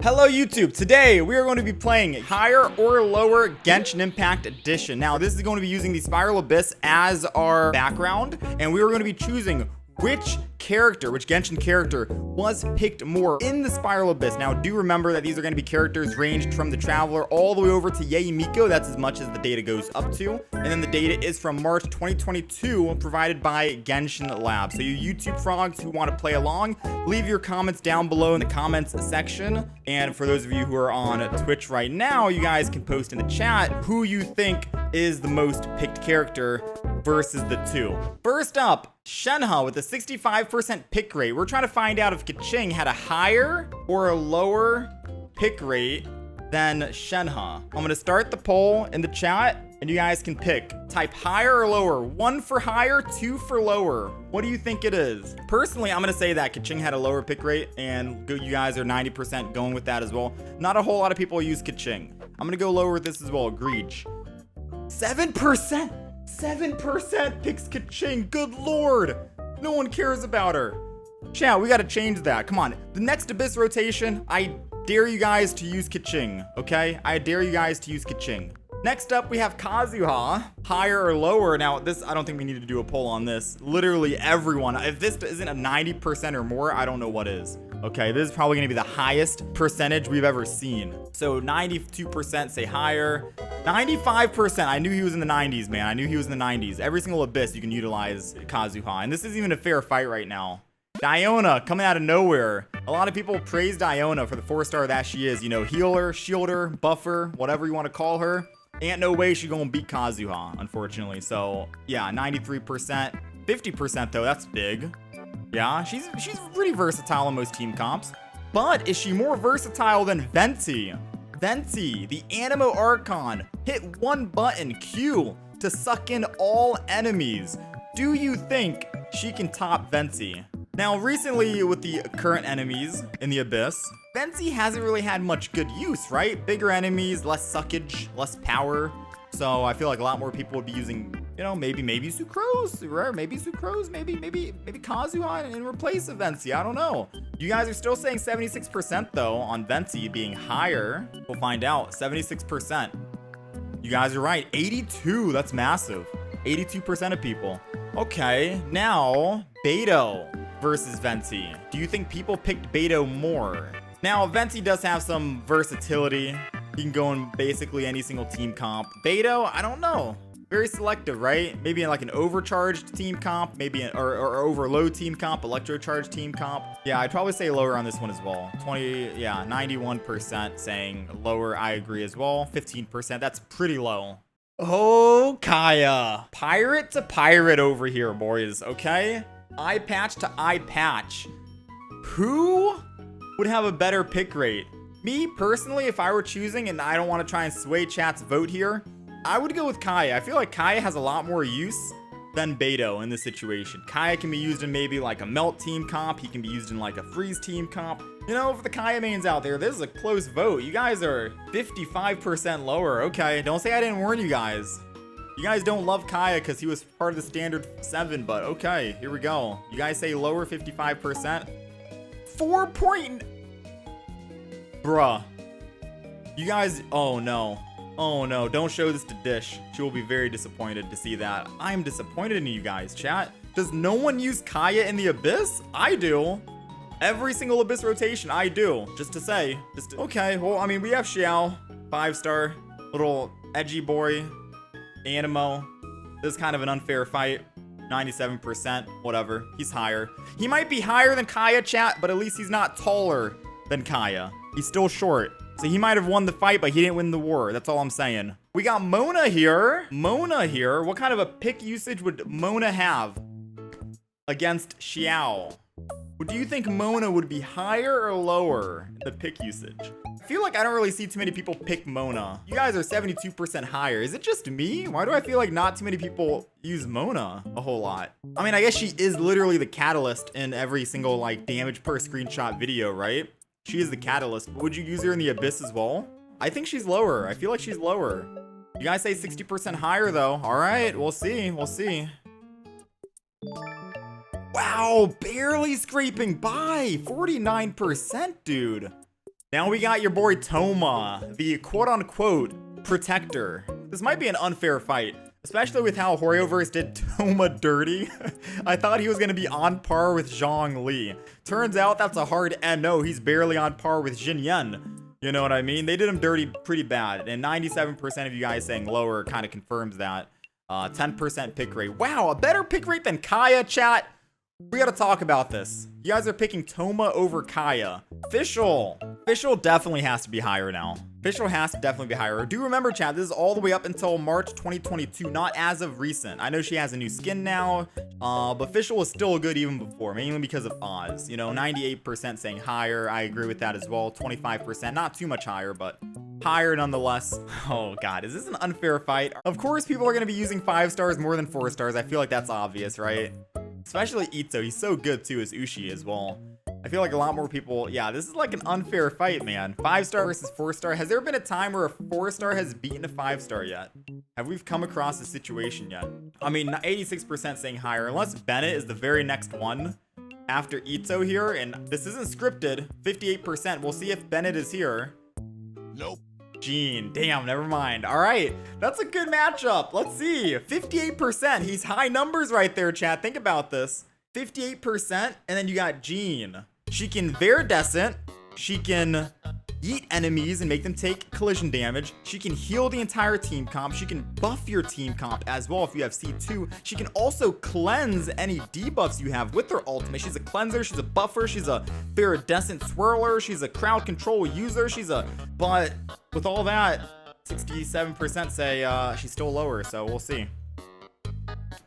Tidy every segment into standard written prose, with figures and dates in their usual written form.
Hello YouTube, today we are going to be playing higher or lower Genshin Impact Edition. Now this is going to be using the Spiral Abyss as our background, and we are going to be choosing which Genshin character was picked more in the Spiral Abyss. Now do remember that these are going to be characters ranged from the Traveler all the way over to Yoimiya. That's as much as the data goes up to. And then the data is from March 2022 provided by Genshin Lab. So you YouTube frogs who want to play along, leave your comments down below in the comments section. And for those of you who are on Twitch right now, you guys can post in the chat who you think is the most picked character versus the two. First up, Shenhe with a 65% pick rate. We're trying to find out if Keqing had a higher or a lower pick rate than Shenhe. I'm going to start the poll in the chat and you guys can pick. Type higher or lower. 1 for higher, 2 for lower. What do you think it is? Personally, I'm going to say that Keqing had a lower pick rate and you guys are 90% going with that as well. Not a whole lot of people use Keqing. I'm going to go lower with this as well. Agreed. 7%. 7% picks Keqing. Good lord. No one cares about her. Chat, we got to change that. Come on. The next Abyss rotation, I dare you guys to use Keqing. Okay? I dare you guys to use Keqing. Next up, we have Kazuha. Higher or lower. Now, this, I don't think we need to do a poll on this. Literally everyone. If this isn't a 90% or more, I don't know what is. Okay, this is probably going to be the highest percentage we've ever seen. So 92% say higher. 95%. I knew he was in the 90s, man. I knew he was in the 90s. Every single Abyss, you can utilize Kazuha. And this isn't even a fair fight right now. Diona coming out of nowhere. A lot of people praise Diona for the 4-star that she is. You know, healer, shielder, buffer, whatever you want to call her. Ain't no way she's gonna beat Kazuha, unfortunately. So yeah, 93%. 50% though, that's big. Yeah, she's pretty versatile in most team comps. But is she more versatile than Venti? Venti, the Animo Archon, hit one button, Q, to suck in all enemies. Do you think she can top Venti? Now, recently with the current enemies in the Abyss, Venti hasn't really had much good use, right? Bigger enemies, less suckage, less power. So I feel like a lot more people would be using, you know, maybe Sucrose, right? Maybe Sucrose, maybe Kazuha in replace of Venti. I don't know. You guys are still saying 76% though on Venti being higher. We'll find out. 76%. You guys are right. 82. That's massive. 82% of people. Okay, now Beidou versus Venti. Do you think people picked Beidou more? Now, Venti does have some versatility. He can go in basically any single team comp. Beidou, I don't know. Very selective, right? Maybe in like an overcharged team comp, maybe or overload team comp, electrocharged team comp. Yeah, I'd probably say lower on this one as well. 91% saying lower. I agree as well. 15%, that's pretty low. Oh, Kaeya. Pirate to pirate over here, boys, okay? Eye patch to eye patch. Who would have a better pick rate? Me, personally, if I were choosing, and I don't want to try and sway chat's vote here, I would go with Kaeya. I feel like Kaeya has a lot more use than Beidou in this situation. Kaeya can be used in maybe like a melt team comp. He can be used in like a freeze team comp. You know, for the Kaeya mains out there, this is a close vote. You guys are 55% lower. Okay, don't say I didn't warn you guys. You guys don't love Kaeya because he was part of the standard 7, but okay, here we go. You guys say lower 55%. 4 point... Bruh. You guys... Oh, no. Oh, no. Don't show this to Dish. She will be very disappointed to see that. I am disappointed in you guys, chat. Does no one use Kaeya in the Abyss? I do. Every single Abyss rotation, I do. Just to say. Okay, well, I mean, we have Xiao. 5-star. Little edgy boy. Animo. This is kind of an unfair fight. 97%. Whatever. He's higher. He might be higher than Kaeya, chat, but at least he's not taller than Kaeya. He's still short. So he might have won the fight, but he didn't win the war. That's all I'm saying. We got Mona here. Mona here. What kind of a pick usage would Mona have against Xiao? Do you think Mona would be higher or lower in the pick usage? I feel like I don't really see too many people pick Mona. You guys are 72% higher. Is it just me? Why do I feel like not too many people use Mona a whole lot? I mean, I guess she is literally the catalyst in every single like damage per screenshot video, right? She is the catalyst. But would you use her in the Abyss as well? I think she's lower. I feel like she's lower. You guys say 60% higher though. All right, we'll see. We'll see. Wow, barely scraping by. 49%, dude. Now we got your boy Thoma, the quote-unquote protector. This might be an unfair fight, especially with how Horioverse did Thoma dirty. I thought he was going to be on par with Xiangling. Turns out that's a hard no. He's barely on par with Xinyan. You know what I mean? They did him dirty pretty bad. And 97% of you guys saying lower kind of confirms that. 10% pick rate. Wow, a better pick rate than Kaeya, chat. We gotta talk about this. You guys are picking Thoma over Kaeya. Fischl definitely has to be higher now. Fischl has to definitely be higher. Do remember, chat, this is all the way up until March 2022, not as of recent. I know she has a new skin now, but Fischl was still good even before, mainly because of Oz. You know, 98% saying higher. I agree with that as well. 25%, not too much higher, but higher nonetheless. Oh god, is this an unfair fight? Of course, people are gonna be using 5 stars more than 4 stars. I feel like that's obvious, right? Especially Itto, he's so good too as Ushi as well. I feel like a lot more people, yeah, this is like an unfair fight, man. 5-star versus 4-star. Has there been a time where a 4-star has beaten a 5-star yet? Have we come across a situation yet? I mean, 86% saying higher, unless Bennett is the very next one after Itto here, and this isn't scripted, 58%. We'll see if Bennett is here. Nope. Gene, damn, never mind. All right, that's a good matchup. Let's see, 58%. He's high numbers right there, chat. Think about this. 58%, and then you got Gene. She can Viridescent. She can yeet enemies and make them take collision damage. She can heal the entire team comp. She can buff your team comp as well if you have C2. She can also cleanse any debuffs you have with her ultimate. She's a cleanser, she's a buffer, she's a Viridescent swirler, she's a crowd control user, but with all that, 67% say she's still lower, so we'll see.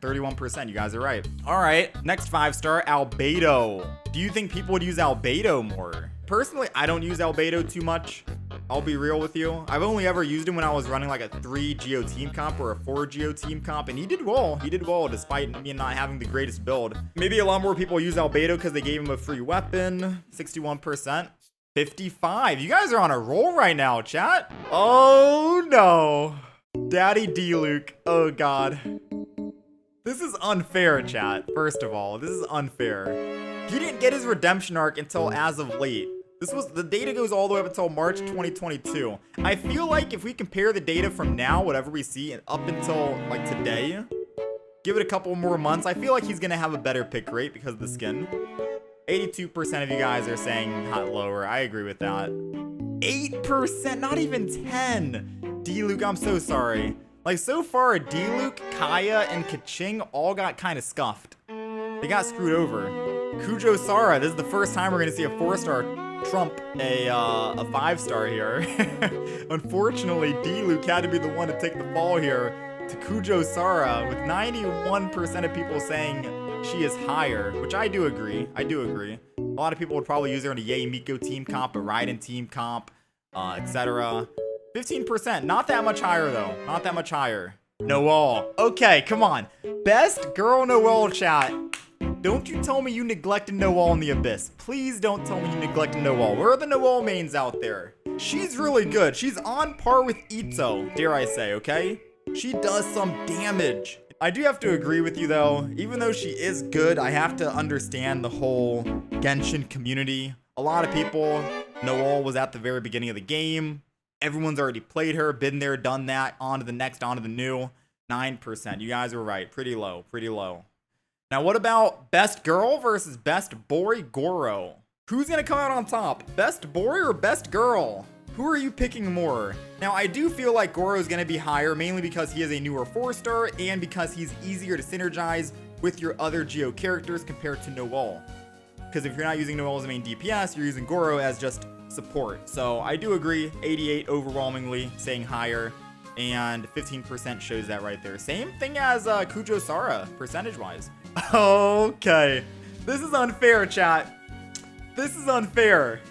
31%, you guys are right. All right, next 5-star, Albedo. Do you think people would use Albedo more? Personally, I don't use Albedo too much. I'll be real with you. I've only ever used him when I was running like a 3 Geo team comp or a 4 Geo team comp, and he did well. He did well despite me not having the greatest build. Maybe a lot more people use Albedo because they gave him a free weapon. 61%. 55. You guys are on a roll right now, chat. Oh no. Daddy Diluc. Oh god. This is unfair, chat. First of all, this is unfair. He didn't get his redemption arc until as of late. The data goes all the way up until March 2022. I feel like if we compare the data from now, whatever we see, and up until like today, give it a couple more months, I feel like he's gonna have a better pick rate because of the skin. 82% of you guys are saying not lower. I agree with that. 8%, not even 10. Diluc, I'm so sorry. Like, so far, Diluc, Kaeya, and Keqing all got kind of scuffed. They got screwed over. Kujou, Sara, this is the first time we're going to see a 4-star trump a 5-star here. Unfortunately, Diluc had to be the one to take the fall here to Kujou, Sara, with 91% of people saying she is higher, which I do agree. I do agree. A lot of people would probably use her in a Yoimiya team comp, a Raiden team comp, etc. 15%, not that much higher though, not that much higher. Noelle, okay, come on. Best girl Noelle, chat. Don't you tell me you neglected Noelle in the Abyss. Please don't tell me you neglected Noelle. Where are the Noelle mains out there? She's really good. She's on par with Itto, dare I say, okay? She does some damage. I do have to agree with you though. Even though she is good, I have to understand the whole Genshin community. A lot of people, Noelle was at the very beginning of the game. Everyone's already played her, been there, done that, on to the next, on to the new. 9%. You guys were right. Pretty low, pretty low. Now, what about best girl versus best boy Gorou? Who's going to come out on top? Best boy or best girl? Who are you picking more? Now, I do feel like Gorou is going to be higher, mainly because he is a newer 4-star and because he's easier to synergize with your other Geo characters compared to Noelle. Because if you're not using Noelle as a main DPS, you're using Gorou as just support. So I do agree, 88 overwhelmingly saying higher, and 15% shows that right there. Same thing as Kujou, Sara, percentage-wise. Okay, this is unfair, chat. This is unfair.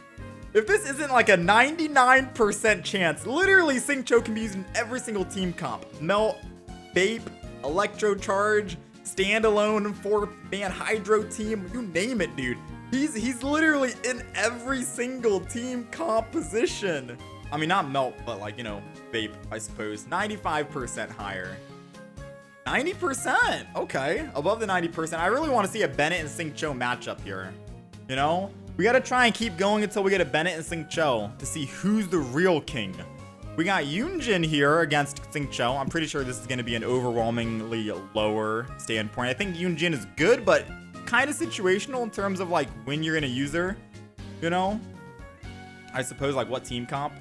If this isn't like a 99% chance, literally Xingqiu can be used in every single team comp. Melt, Vape, Electro Charge, standalone 4-man Hydro team, you name it, dude. He's literally in every single team composition. I mean, not Melt, but like, you know, Vape, I suppose. 95% higher. 90%, okay, above the 90%. I really want to see a Bennett and Xingqiu matchup here. You know, We gotta try and keep going until we get a Bennett and Xingqiu to see who's the real king. We got Yunjin here against Xingqiu. I'm pretty sure this is gonna be an overwhelmingly lower standpoint. I think Yunjin is good, but kind of situational in terms of like when you're gonna use her, you know? I suppose like what team comp?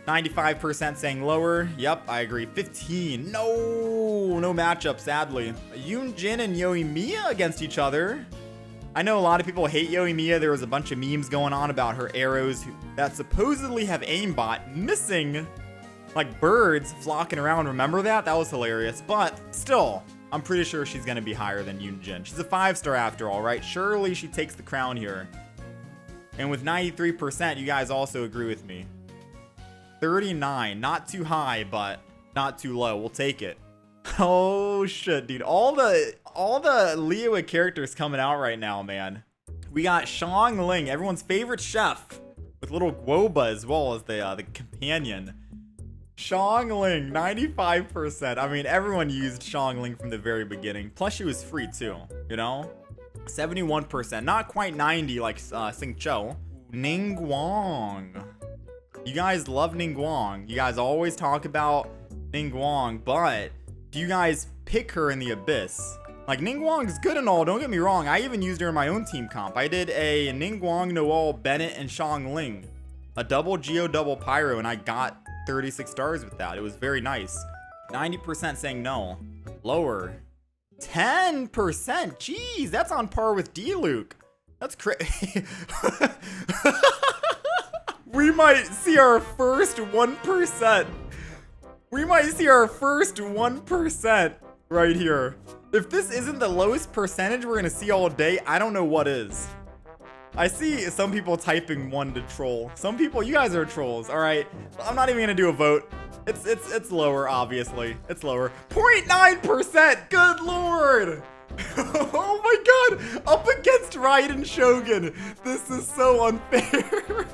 95% saying lower. Yep, I agree. 15. No matchup, sadly. Yunjin and Yoimiya against each other. I know a lot of people hate Yoimiya. There was a bunch of memes going on about her arrows that supposedly have aimbot missing like birds flocking around. Remember that? That was hilarious. But still, I'm pretty sure she's going to be higher than Yunjin. She's a 5-star after all, right? Surely she takes the crown here. And with 93%, you guys also agree with me. 39, not too high, but not too low. We'll take it. Oh shit, dude. All the Liyue characters coming out right now, man. We got Xiangling, everyone's favorite chef, with little Guoba as well as the companion. Xiangling, 95%. I mean, everyone used Xiangling from the very beginning. Plus, she was free too, you know? 71%, not quite 90 like Xingqiu. Ningguang. You guys love Ningguang. You guys always talk about Ningguang, but do you guys pick her in the Abyss? Like, Ningguang's good and all, don't get me wrong. I even used her in my own team comp. I did a Ningguang, Noelle, Bennett, and Xiangling. A double Geo, double Pyro, and I got 36 stars with that. It was very nice. 90% saying no. Lower. 10%? Jeez, that's on par with Diluc. That's crazy. We might see our first 1%. We might see our first 1% right here. If this isn't the lowest percentage we're gonna see all day, I don't know what is. I see some people typing 1 to troll. Some people, you guys are trolls, all right? I'm not even gonna do a vote. It's lower, obviously. It's lower. 0.9%, good lord. Oh my god, up against Raiden Shogun. This is so unfair.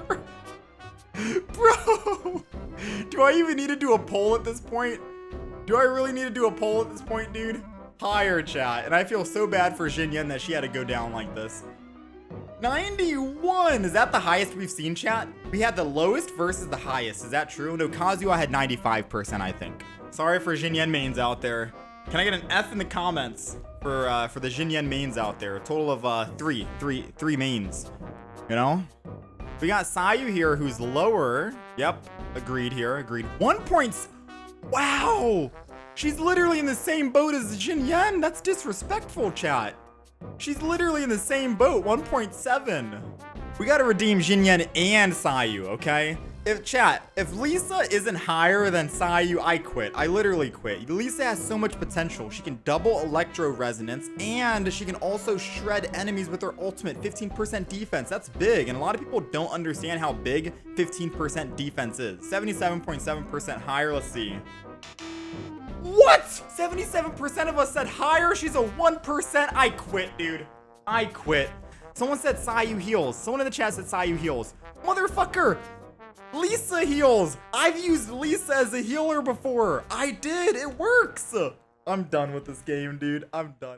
Bro, do I even need to do a poll at this point? Do I really need to do a poll at this point, dude? Higher, chat. And I feel so bad for Xinyan that she had to go down like this. 91! Is that the highest we've seen, chat? We had the lowest versus the highest. Is that true? No, Kazuha had 95%, I think. Sorry for Xinyan mains out there. Can I get an F in the comments for the Xinyan mains out there? A total of three mains. You know? We got Sayu here, who's lower. Yep, agreed here, agreed. 1 point. Wow! She's literally in the same boat as Xinyan. That's disrespectful, chat. She's literally in the same boat, 1.7. We gotta redeem Xinyan and Sayu, okay? If Lisa isn't higher than Sayu, I quit. I literally quit. Lisa has so much potential. She can double electro resonance, and she can also shred enemies with her ultimate. 15% defense. That's big, and a lot of people don't understand how big 15% defense is. 77.7% higher. Let's see. What? 77% of us said higher. She's a 1%. I quit, dude. I quit. Someone said Sayu heals. Someone in the chat said Sayu heals. Motherfucker. Lisa heals. I've used Lisa as a healer before. I did. It works. I'm done with this game, dude. I'm done.